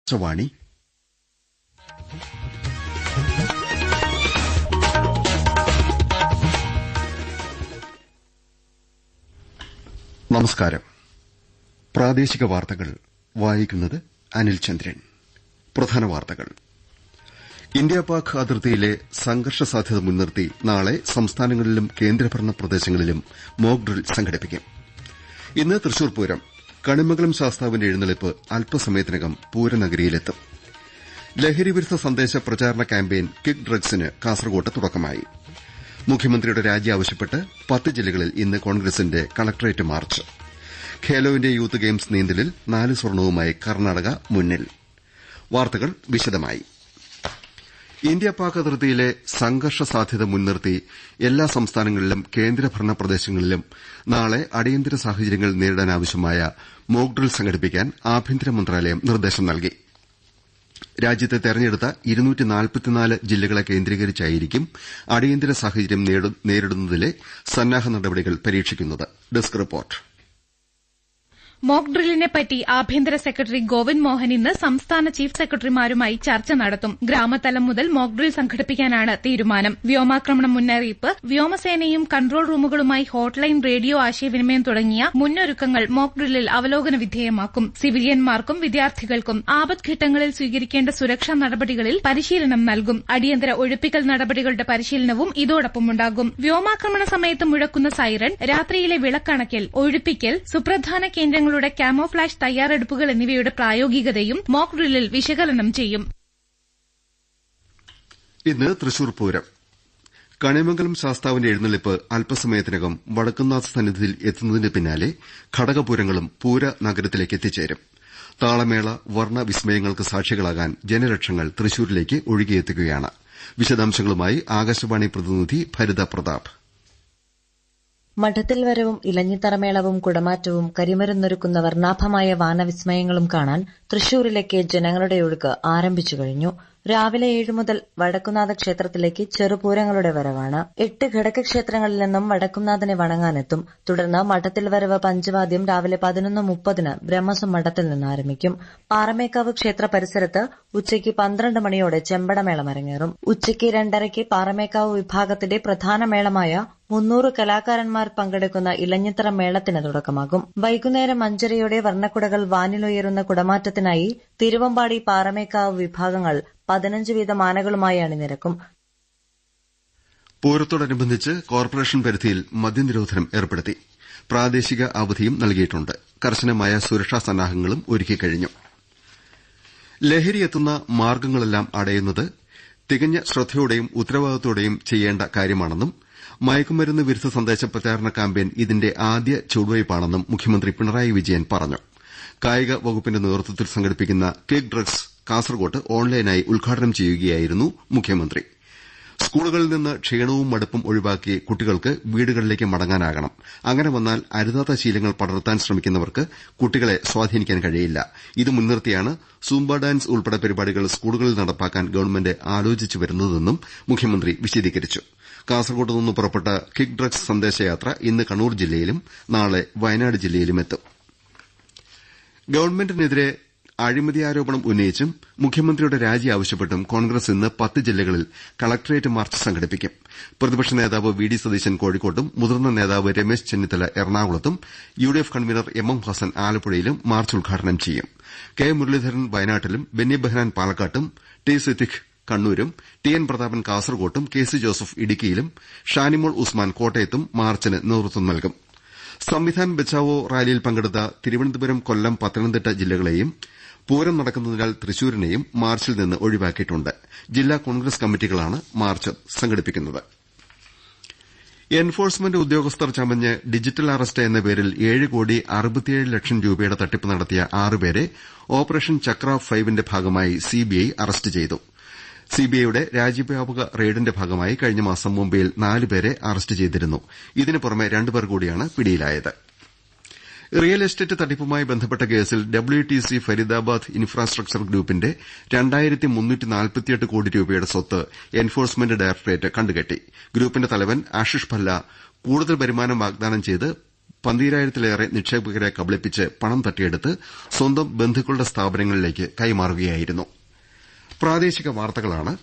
ആകാശവാണി. നമസ്കാരം. പ്രാദേശിക വാർത്തകൾ വായിക്കുന്നത് അനിൽ ചന്ദ്രൻ. പ്രധാന വാർത്തകൾ. ഇന്ത്യ പാക് അതിർത്തിയിലെ സംഘർഷ സാധ്യത മുൻനിർത്തി നാളെ സംസ്ഥാനങ്ങളിലും കേന്ദ്രഭരണ പ്രദേശങ്ങളിലും മോക് ഡ്രിൽ സംഘടിപ്പിക്കും. ഇന്ന് തൃശൂർ പൂരം. കണിമംഗലം ശാസ്താവിന്റെ എഴുന്നള്ളിപ്പ് അല്പസമയത്തിനകം പൂരനഗരിയിലെത്തും. ലഹരിവിരുദ്ധ സന്ദേശ പ്രചാരണ ക്യാമ്പയിൻ കിക്ക് ഡ്രഗ്സിന് കാസർകോട്ട് തുടക്കമായി. മുഖ്യമന്ത്രിയുടെ രാജി ആവശ്യപ്പെട്ട് 10 ജില്ലകളിൽ ഇന്ന് കോൺഗ്രസിന്റെ collectorate march. Khelo India youth games നീന്തലിൽ 4 സ്വർണവുമായി കർണാടക മുന്നിൽ. വാർത്തകൾ വിശദമായി. ഇന്ത്യ പാക് അതിർത്തിയിലെ സംഘർഷ സാധ്യത മുൻനിർത്തി എല്ലാ സംസ്ഥാനങ്ങളിലും കേന്ദ്രഭരണ പ്രദേശങ്ങളിലും നാളെ അടിയന്തര സാഹചര്യങ്ങൾ നേരിടാനാവശ്യമായ മോക് ഡ്രിൽ സംഘടിപ്പിക്കാൻ ആഭ്യന്തര മന്ത്രാലയം നിർദ്ദേശം നൽകി. രാജ്യത്തെ തെരഞ്ഞെടുത്ത 244 ജില്ലകളെ കേന്ദ്രീകരിച്ചായിരിക്കും അടിയന്തര സാഹചര്യം നേരിടുന്നതിലെ സന്നാഹ നടപടികൾ പരീക്ഷിക്കുന്നത്. Desk report. മോക് ഡ്രില്ലിനെപ്പറ്റി ആഭ്യന്തര സെക്രട്ടറി ഗോവിന്ദ് മോഹൻ ഇന്ന് സംസ്ഥാന ചീഫ് സെക്രട്ടറിമാരുമായി ചർച്ച നടത്തും. ഗ്രാമതലം മുതൽ മോക് ഡ്രിൽ സംഘടിപ്പിക്കാനാണ് തീരുമാനം. വ്യോമാക്രമണ മുന്നറിയിപ്പ്, വ്യോമസേനയും കൺട്രോൾ റൂമുകളുമായി ഹോട്ട്ലൈൻ, റേഡിയോ ആശയവിനിമയം തുടങ്ങിയ മുന്നൊരുക്കങ്ങൾ മോക് ഡ്രില്ലിൽ അവലോകന വിധേയമാക്കും. സിവിലിയന്മാർക്കും വിദ്യാർത്ഥികൾക്കും ആപത്ഘട്ടങ്ങളിൽ സ്വീകരിക്കേണ്ട സുരക്ഷാ നടപടികളിൽ പരിശീലനം നൽകും. അടിയന്തര ഒഴിപ്പിക്കൽ നടപടികളുടെ പരിശീലനവും ഇതോടൊപ്പമുണ്ടാകും. വ്യോമാക്രമണ സമയത്ത് മുഴക്കുന്ന സൈറൺ, രാത്രിയിലെ വിളക്കണക്കൽ, ഒഴിപ്പിക്കൽ, സുപ്രധാന കേന്ദ്രങ്ങൾ ക്യാമോഫ്ലാഷ് തയ്യാറെടുപ്പുകൾ എന്നിവയുടെ പ്രായോഗികതയും മോക് ഡ്രില്ലിൽ വിശകലനം ചെയ്യും. ഇന്ന് തൃശൂർ പൂരം. കണിമംഗലം ശാസ്താവിന്റെ എഴുന്നള്ളിപ്പ് അല്പസമയത്തിനകം വടക്കുംനാഥ സന്നിധിയിൽ എത്തുന്നതിന് പിന്നാലെ ഘടകപൂരങ്ങളും പൂര നഗരത്തിലേക്ക് എത്തിച്ചേരും. താളമേള, വർണ്ണ വിസ്മയങ്ങൾക്ക് സാക്ഷികളാകാൻ ജനലക്ഷങ്ങൾ തൃശൂരിലേക്ക് ഒഴുകിയെത്തുകയാണ്. വിശദാംശങ്ങളുമായി ആകാശവാണി പ്രതിനിധി ഭരിത പ്രതാപ്. മഠത്തിൽ വരവും ഇലഞ്ഞിത്തറമേളവും കുടമാറ്റവും കരിമരുന്നൊരുക്കുന്ന വർണ്ണാഭമായ വാനവിസ്മയങ്ങളും കാണാൻ തൃശൂരിലേക്ക് ജനങ്ങളുടെ ഒഴുക്ക് ആരംഭിച്ചു കഴിഞ്ഞു. രാവിലെ 7 മുതൽ വടക്കുംനാഥ ക്ഷേത്രത്തിലേക്ക് ചെറുപൂരങ്ങളുടെ വരവാണ്. 8 ഘടകക്ഷേത്രങ്ങളിൽ നിന്നും വടക്കുംനാഥനെ വണങ്ങാനെത്തും. തുടർന്ന് മഠത്തിൽ വരവ് പഞ്ചവാദ്യം രാവിലെ 11:30 ബ്രഹ്മസ്വം മഠത്തിൽ നിന്ന് ആരംഭിക്കും. പാറമേക്കാവ് ക്ഷേത്ര പരിസരത്ത് ഉച്ചയ്ക്ക് 12 മണിയോടെ ചെമ്പടമേളം അരങ്ങേറും. ഉച്ചയ്ക്ക് 2:30 പാറമേക്കാവ് വിഭാഗത്തിന്റെ പ്രധാന മേളമായ 300 കലാകാരന്മാർ പങ്കെടുക്കുന്ന ഇലഞ്ഞിത്തറ മേളത്തിന് തുടക്കമാകും. വൈകുന്നേരം 5:30 വർണ്ണക്കുടകൾ വാനിലുയരുന്ന കുടമാറ്റത്തിനായി തിരുവമ്പാടി, പാറമേക്കാവ് വിഭാഗങ്ങൾ 15 വീതം ആനകളുമായി അണിനിരക്കും. പൂരത്തോടനുബന്ധിച്ച് കോർപ്പറേഷൻ പരിധിയിൽ മദ്യനിരോധനം ഏർപ്പെടുത്തി. പ്രാദേശിക അവധിയും നൽകിയിട്ടുണ്ട്. കർശനമായ സുരക്ഷാ സന്നാഹങ്ങളും ഒരുക്കിക്കഴിഞ്ഞു. ലഹരി എത്തുന്ന മാർഗ്ഗങ്ങളെല്ലാം അടയുന്നത് തികഞ്ഞ ശ്രദ്ധയോടെയും ഉത്തരവാദിത്തത്തോടെയും ചെയ്യേണ്ട കാര്യമാണെന്നും മയക്കുമരുന്ന് വിരുദ്ധ സന്ദേശ പ്രചാരണ ക്യാമ്പയിൻ ഇതിന്റെ ആദ്യ ചുവടുവയ്പ്പാണെന്നും മുഖ്യമന്ത്രി പിണറായി വിജയൻ പറഞ്ഞു. കായിക വകുപ്പിന്റെ നേതൃത്വത്തിൽ സംഘടിപ്പിക്കുന്ന കിക്ക് ഡ്രഗ്സ് കാസർകോട്ട് ഓൺലൈനായി ഉദ്ഘാടനം ചെയ്യുകയായിരുന്നു മുഖ്യമന്ത്രി. സ്കൂളുകളിൽ നിന്ന് ക്ഷീണവും മടുപ്പും ഒഴിവാക്കി കുട്ടികൾക്ക് വീടുകളിലേക്ക് മടങ്ങാനാകണം. അങ്ങനെ വന്നാൽ അരുതാത്ത ശീലങ്ങൾ പടർത്താൻ ശ്രമിക്കുന്നവർക്ക് കുട്ടികളെ സ്വാധീനിക്കാൻ കഴിയില്ല. ഇത് മുൻനിർത്തിയാണ് സൂംബ ഡാൻസ് ഉൾപ്പെടെ പരിപാടികൾ സ്കൂളുകളിൽ നടപ്പാക്കാൻ ഗവൺമെന്റ് ആലോചിച്ചു വരുന്നതെന്നും മുഖ്യമന്ത്രി വിശദീകരിച്ചു. കാസർകോട്ട് നിന്ന് പുറപ്പെട്ട കിക്ക് ഡ്രഗ്സ് സന്ദേശയാത്ര ഇന്ന് കണ്ണൂർ ജില്ലയിലും നാളെ വയനാട് ജില്ലയിലും എത്തും. ഗവൺമെന്റിനെതിരെ അഴിമതി ആരോപണം ഉന്നയിച്ചും മുഖ്യമന്ത്രിയുടെ രാജി ആവശ്യപ്പെട്ടും കോൺഗ്രസ് ഇന്ന് 10 ജില്ലകളിൽ കളക്ടറേറ്റ് മാർച്ച് സംഘടിപ്പിക്കും. പ്രതിപക്ഷ നേതാവ് വി ഡി സതീശൻ കോഴിക്കോട്ടും മുതിർന്ന നേതാവ് രമേശ് ചെന്നിത്തല എറണാകുളത്തും യുഡിഎഫ് കൺവീനർ എം ഹസൻ ആലപ്പുഴയിലും മാർച്ച് ഉദ്ഘാടനം ചെയ്യും. കെ മുരളീധരൻ വയനാട്ടിലും ബെന്നി ബെഹനാൻ പാലക്കാട്ടും ടി സിദ്ദിഖ് കണ്ണൂരും ടി എൻ പ്രതാപൻ കാസർകോട്ടും കെ സി ജോസഫ് ഇടുക്കിയിലും ഷാനിമോൾ ഉസ്മാൻ കോട്ടയത്തും മാർച്ചിന് നേതൃത്വം നൽകും. സംവിധാൻ ബച്ചാവോ റാലിയിൽ പങ്കെടുത്ത തിരുവനന്തപുരം, കൊല്ലം, പത്തനംതിട്ട ജില്ലകളെയും പൂരം നടക്കുന്നതിനാൽ തൃശൂരിനെയും മാർച്ചിൽ നിന്ന് ഒഴിവാക്കിയിട്ടുണ്ട്. ജില്ലാ കോൺഗ്രസ് കമ്മിറ്റികളാണ് മാർച്ച് സംഘടിപ്പിക്കുന്നത്. എൻഫോഴ്സ്മെന്റ് ഉദ്യോഗസ്ഥർ ചമഞ്ഞ് ഡിജിറ്റൽ അറസ്റ്റ് എന്ന പേരിൽ 7,67 ലക്ഷം രൂപയുടെ തട്ടിപ്പ് നടത്തിയ 6 പേരെ ഓപ്പറേഷൻ ചക്ര 5ന്റെ ഭാഗമായി സിബിഐ അറസ്റ്റ് ചെയ്തു. സിബിഐയുടെ രാജ്യവ്യാപക റെയ്ഡിന്റെ ഭാഗമായി കഴിഞ്ഞ മാസം മുംബൈയിൽ 4 പേരെ അറസ്റ്റ് ചെയ്തിരുന്നു. ഇതിനു പുറമെ 2 പേർ കൂടിയാണ് പിടിയിലായത്. റിയൽ എസ്റ്റേറ്റ് തട്ടിപ്പുമായി ബന്ധപ്പെട്ട കേസിൽ ഡബ്ല്യുടിസി ഫരീദാബാദ് ഇൻഫ്രാസ്ട്രക്ചർ ഗ്രൂപ്പിന്റെ 2348 കോടി രൂപയുടെ സ്വത്ത് എൻഫോഴ്സ്മെന്റ് ഡയറക്ടറേറ്റ് കണ്ടുകെട്ടി. ഗ്രൂപ്പിന്റെ തലവൻ ആഷിഷ് ഭല്ല കൂടുതൽ വരുമാനം വാഗ്ദാനം ചെയ്ത് 12,000-ലേറെ നിക്ഷേപകരെ കബളിപ്പിച്ച് പണം തട്ടിയെടുത്ത് സ്വന്തം ബന്ധുക്കളുടെ സ്ഥാപനങ്ങളിലേക്ക് കൈമാറുകയായിരുന്നു.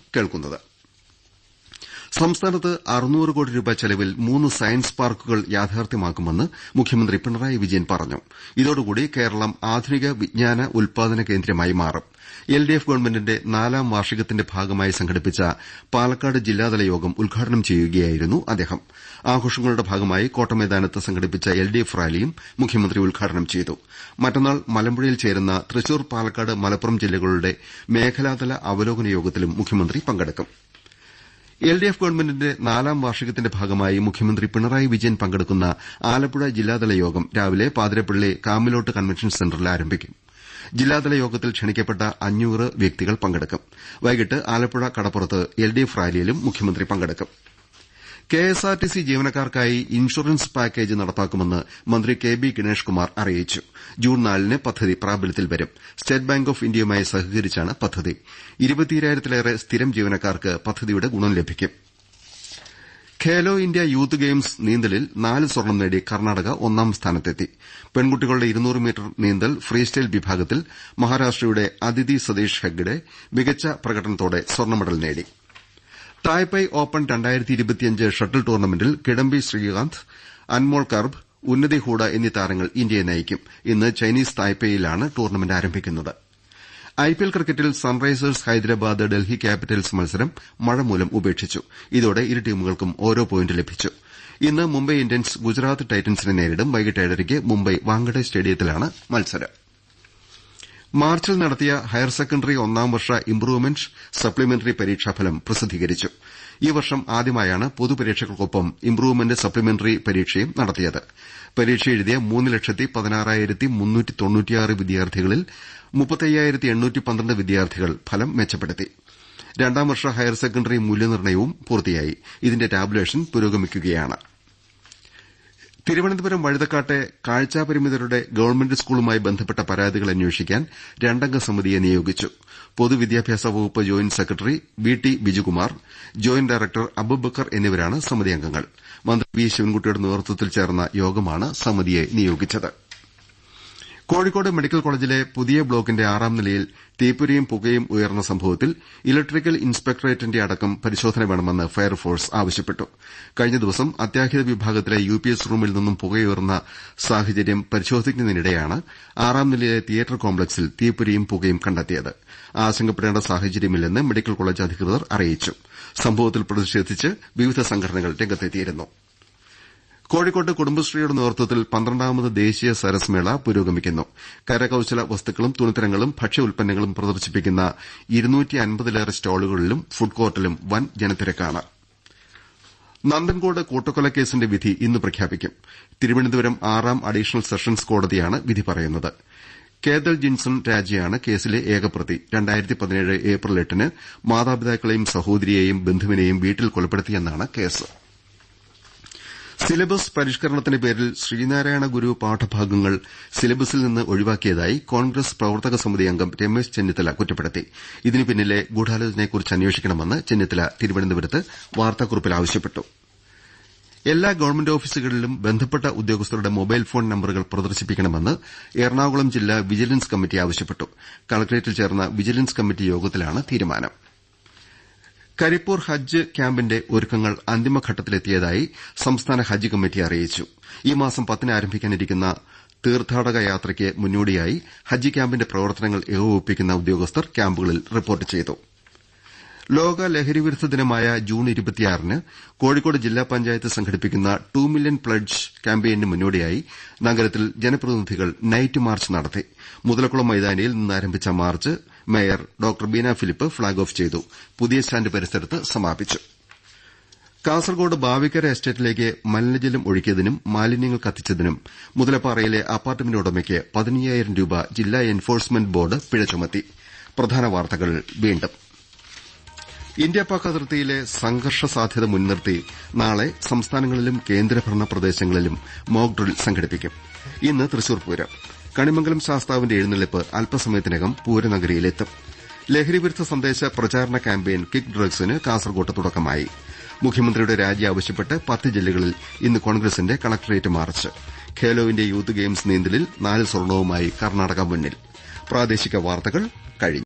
സംസ്ഥാനത്ത് 600 കോടി രൂപ ചെലവിൽ 3 സയൻസ് പാർക്കുകൾ യാഥാർത്ഥ്യമാക്കുമെന്ന് മുഖ്യമന്ത്രി പിണറായി വിജയൻ പറഞ്ഞു. ഇതോടുകൂടി കേരളം ആധുനിക വിജ്ഞാന ഉൽപാദന കേന്ദ്രമായി മാറും. എൽഡിഎഫ് ഗവൺമെന്റിന്റെ 4ാം വാർഷികത്തിന്റെ ഭാഗമായി സംഘടിപ്പിച്ച പാലക്കാട് ജില്ലാതല യോഗം ഉദ്ഘാടനം ചെയ്യുകയായിരുന്നു അദ്ദേഹം. ആഘോഷങ്ങളുടെ ഭാഗമായി കോട്ടമൈതാനത്ത് സംഘടിപ്പിച്ച എൽഡിഎഫ് റാലിയും മുഖ്യമന്ത്രി ഉദ്ഘാടനം ചെയ്തു. മറ്റന്നാൾ മലമ്പുഴയിൽ ചേരുന്ന തൃശൂർ, പാലക്കാട്, മലപ്പുറം ജില്ലകളുടെ മേഖലാതല അവലോകന യോഗത്തിലും മുഖ്യമന്ത്രി പങ്കെടുക്കും. എൽഡിഎഫ് ഗവൺമെന്റിന്റെ 4ാം വാർഷികത്തിന്റെ ഭാഗമായി മുഖ്യമന്ത്രി പിണറായി വിജയൻ പങ്കെടുക്കുന്ന ആലപ്പുഴ ജില്ലാതല യോഗം രാവിലെ പാതിരപ്പള്ളി കാമിലോട്ട് കൺവെൻഷൻ സെന്ററിൽ ആരംഭിക്കും. ജില്ലാതല യോഗത്തിൽ ക്ഷണിക്കപ്പെട്ട 500 വ്യക്തികൾ പങ്കെടുക്കും. വൈകിട്ട് ആലപ്പുഴ കടപ്പുറത്ത് എൽഡിഎഫ് റാലിയിലും മുഖ്യമന്ത്രി പങ്കെടുക്കും. കെഎസ്ആർടിസി ജീവനക്കാർക്കായി ഇൻഷുറൻസ് പാക്കേജ് നടപ്പാക്കുമെന്ന് മന്ത്രി കെ ബി ഗണേഷ് കുമാർ അറിയിച്ചു. ജൂൺ 4-ന് പദ്ധതി പ്രാബല്യത്തിൽ വരും. സ്റ്റേറ്റ് ബാങ്ക് ഓഫ് ഇന്ത്യയുമായി സഹകരിച്ചാണ് പദ്ധതി. 22,000-ലേറെ സ്ഥിരം ജീവനക്കാർക്ക് പദ്ധതിയുടെ ഗുണം ലഭിക്കും. ഖേലോ ഇന്ത്യ യൂത്ത് ഗെയിംസ് നീന്തലിൽ 4 സ്വർണം നേടി കർണാടക 1ാം സ്ഥാനത്തെത്തി. പെൺകുട്ടികളുടെ 200 മീറ്റർ നീന്തൽ ഫ്രീസ്റ്റൈൽ വിഭാഗത്തിൽ മഹാരാഷ്ട്രയുടെ അദിതി സതീഷ് ഹെഗ്ഡെ മികച്ച പ്രകടനത്തോടെ സ്വർണ്ണ മെഡൽ നേടി. തായ്പേയ് ഓപ്പൺ 2025 ഷട്ടിൽ ടൂർണമെന്റിൽ കിഡംബി ശ്രീകാന്ത്, അൻമോൾ കർബ്, ഉന്നതി ഹൂഡ എന്നീ താരങ്ങൾ ഇന്ത്യയെ നയിക്കും. ഇന്ന് ചൈനീസ് തായ്പേയിലാണ് ടൂർണമെന്റ് ആരംഭിക്കുന്നത്. ഐപിഎൽ ക്രിക്കറ്റിൽ സൺറൈസേഴ്സ് ഹൈദരാബാദ് ഡൽഹി ക്യാപിറ്റൽസ് മത്സരം മഴ മൂലം ഉപേക്ഷിച്ചു. ഇതോടെ ഇരു ടീമുകൾക്കും ഓരോ പോയിന്റ് ലഭിച്ചു. ഇന്ന് മുംബൈ ഇന്ത്യൻസ് ഗുജറാത്ത് ടൈറ്റൻസിനെ നേരിടും. വൈകിട്ട് 7:30 മുംബൈ വാങ്കഡെ സ്റ്റേഡിയത്തിലാണ് മത്സരം. മാർച്ചിൽ നടത്തിയ ഹയർ സെക്കൻഡറി 1ാം വർഷ ഇംപ്രൂവ്മെന്റ് സപ്ലിമെന്ററി പരീക്ഷാഫലം പ്രസിദ്ധീകരിച്ചു. ഈ വർഷം ആദ്യമായാണ് പൊതുപരീക്ഷകൾക്കൊപ്പം ഇംപ്രൂവ്മെന്റ് സപ്ലിമെന്ററി പരീക്ഷയും നടത്തിയത്. പരീക്ഷ എഴുതിയ 3,16,396 വിദ്യാർത്ഥികളിൽ 35,812 വിദ്യാർത്ഥികൾ ഫലം മെച്ചപ്പെടുത്തി. 2ാം വർഷ ഹയർ സെക്കൻഡറി മൂല്യനിർണ്ണയവും പൂർത്തിയായി. ഇതിന്റെ ടാബുലേഷൻ പുരോഗമിക്കുകയാണ്. തിരുവനന്തപുരം വഴുതക്കാട്ടെ കാഴ്ചാപരിമിതരുടെ ഗവൺമെന്റ് സ്കൂളുമായി ബന്ധപ്പെട്ട പരാതികൾ അന്വേഷിക്കാൻ 2-അംഗ സമിതിയെ നിയോഗിച്ചു. പൊതുവിദ്യാഭ്യാസ വകുപ്പ് joint secretary V T. Bijukumar, joint director Abubakar എന്നിവരാണ് സമിതി അംഗങ്ങൾ. മന്ത്രി വി. ശിവൻകുട്ടിയുടെ നേതൃത്വത്തിൽ ചേർന്ന യോഗമാണ് സമിതിയെ നിയോഗിച്ചത്. കോഴിക്കോട് മെഡിക്കൽ കോളേജിലെ പുതിയ ബ്ലോക്കിന്റെ 6ാം നിലയിൽ തീപ്പൊരിയും പുകയും ഉയർന്ന സംഭവത്തിൽ ഇലക്ട്രിക്കൽ ഇൻസ്പെക്ടറേറ്റിന്റെ അടക്കം പരിശോധന വേണമെന്ന് ഫയർഫോഴ്സ് ആവശ്യപ്പെട്ടു. കഴിഞ്ഞ ദിവസം അത്യാഹിത വിഭാഗത്തിലെ യുപിഎസ് റൂമിൽ നിന്നും പുകയുയർന്ന സാഹചര്യം പരിശോധിക്കുന്നതിനിടെയാണ് 6ാം നിലയിലെ തിയേറ്റർ കോംപ്ലക്സിൽ തീപ്പൊരിയും പുകയും കണ്ടെത്തിയത്. ആശങ്കപ്പെടേണ്ട സാഹചര്യമില്ലെന്ന് മെഡിക്കൽ കോളേജ് അധികൃതർ അറിയിച്ചു. സംഭവത്തിൽ പ്രതിഷേധിച്ച് വിവിധ സംഘടനകൾ രംഗത്തെത്തിയിരുന്നു. കോഴിക്കോട്ട് കുടുംബശ്രീയുടെ നേതൃത്വത്തിൽ 12ാമത് ദേശീയ സരസ് മേള പുരോഗമിക്കുന്നു. കരകൌശല വസ്തുക്കളും തുണിത്തരങ്ങളും ഭക്ഷ്യ ഉൽപ്പന്നങ്ങളും പ്രദർശിപ്പിക്കുന്ന 250-ലേറെ സ്റ്റാളുകളിലും ഫുഡ് കോർട്ടിലും വൻ ജനത്തിരക്കാണ്. നന്ദൻകോട് കൂട്ടക്കൊലക്കേസിന്റെ വിധി ഇന്ന് പ്രഖ്യാപിക്കും. തിരുവനന്തപുരം 6ാം അഡീഷണൽ സെഷൻസ് കോടതിയാണ് വിധി പറയുന്നത്. കേതൽ ജിൻസൺ രാജയാണ് കേസിലെ ഏകപ്രതി. 2017 ഏപ്രിൽ 8-ന് മാതാപിതാക്കളെയും സഹോദരിയെയും ബന്ധുവിനെയും വീട്ടിൽ കൊലപ്പെടുത്തിയെന്നാണ് കേസ്. സിലബസ് പരിഷ്കരണത്തിന്റെ പേരിൽ ശ്രീനാരായണ ഗുരു പാഠഭാഗങ്ങൾ സിലബസിൽ നിന്ന് ഒഴിവാക്കിയതായി കോൺഗ്രസ് പ്രവർത്തക സമിതി അംഗം രമേശ് ചെന്നിത്തല കുറ്റപ്പെടുത്തി. ഇതിന് പിന്നിലെ ഗൂഢാലോചനയെക്കുറിച്ച് അന്വേഷിക്കണമെന്ന് ചെന്നിത്തല തിരുവനന്തപുരത്ത് വാർത്താക്കുറിപ്പിൽ ആവശ്യപ്പെട്ടു. എല്ലാ ഗവൺമെന്റ് ഓഫീസുകളിലും ബന്ധപ്പെട്ട ഉദ്യോഗസ്ഥരുടെ മൊബൈൽ ഫോൺ നമ്പറുകൾ പ്രദർശിപ്പിക്കണമെന്ന് എറണാകുളം ജില്ലാ വിജിലൻസ് കമ്മിറ്റി ആവശ്യപ്പെട്ടു. കളക്ടറേറ്റിൽ ചേർന്ന വിജിലൻസ് കമ്മിറ്റി യോഗത്തിലാണ് തീരുമാനം. കരിപ്പൂർ ഹജ്ജ് ക്യാമ്പിന്റെ ഒരുക്കങ്ങൾ അന്തിമഘട്ടത്തിലെത്തിയതായി സംസ്ഥാന ഹജ്ജ് കമ്മിറ്റി അറിയിച്ചു. ഈ മാസം 10-ന് ആരംഭിക്കാനിരിക്കുന്ന തീർത്ഥാടക യാത്രയ്ക്ക് മുന്നോടിയായി ഹജ്ജ് ക്യാമ്പിന്റെ പ്രവർത്തനങ്ങൾ ഏകോപിപ്പിക്കുന്ന ഉദ്യോഗസ്ഥർ ക്യാമ്പുകളിൽ റിപ്പോർട്ട് ചെയ്തു. ലോക ലഹരിവിരുദ്ധ ദിനമായ ജൂൺ 26-ന് കോഴിക്കോട് ജില്ലാ പഞ്ചായത്ത് സംഘടിപ്പിക്കുന്ന 2 മില്യൺ പ്ലഡ്ജ് ക്യാമ്പയിന് മുന്നോടിയായി നഗരത്തിൽ ജനപ്രതിനിധികൾ നൈറ്റ് മാർച്ച് നടത്തി. മുതലക്കുളം മൈതാനിയിൽ നിന്നാരംഭിച്ച march mayor doctor Beena Philip flag off ചെയ്തു. പുതിയ സ്റ്റാൻഡ് പരിസരത്ത് സമാപിച്ചു. കാസർകോട് ബാവിക്കര എസ്റ്റേറ്റിലേക്ക് മലിനജലം ഒഴുക്കിയതിനും മാലിന്യങ്ങൾ കത്തിച്ചതിനും മുതലപ്പാറയിലെ അപ്പാർട്ട്മെന്റ് ഉടമയ്ക്ക് 15,000 രൂപ ജില്ലാ എൻഫോഴ്സ്മെന്റ് ബോർഡ് പിഴ ചുമത്തി. പ്രധാന വാർത്തകൾ വീണ്ടും. ഇന്ത്യ പാക് അതിർത്തിയിലെ സംഘർഷ സാധ്യത മുൻനിർത്തി നാളെ സംസ്ഥാനങ്ങളിലും കേന്ദ്രഭരണ പ്രദേശങ്ങളിലും മോക് ഡ്രിൽ സംഘടിപ്പിക്കും. ഇന്ന് തൃശൂർ പൂരം. കണിമംഗലം ശാസ്താവിന്റെ എഴുന്നള്ളിപ്പ് അല്പസമയത്തിനകം പൂരനഗരിയിലെത്തും. ലഹരിവിരുദ്ധ സന്ദേശ പ്രചാരണ ക്യാമ്പയിൻ കിക്ക് ഡ്രഗ്സിന് കാസർകോട്ട് തുടക്കമായി. മുഖ്യമന്ത്രിയുടെ രാജി ആവശ്യപ്പെട്ട് 10 ജില്ലകളിൽ ഇന്ന് കോൺഗ്രസിന്റെ collectorate march. Khelo India youth games നീന്തലിൽ 4 സ്വർണവുമായി കർണാടക മുന്നിൽ. പ്രാദേശിക വാർത്തകൾ കഴിഞ്ഞു.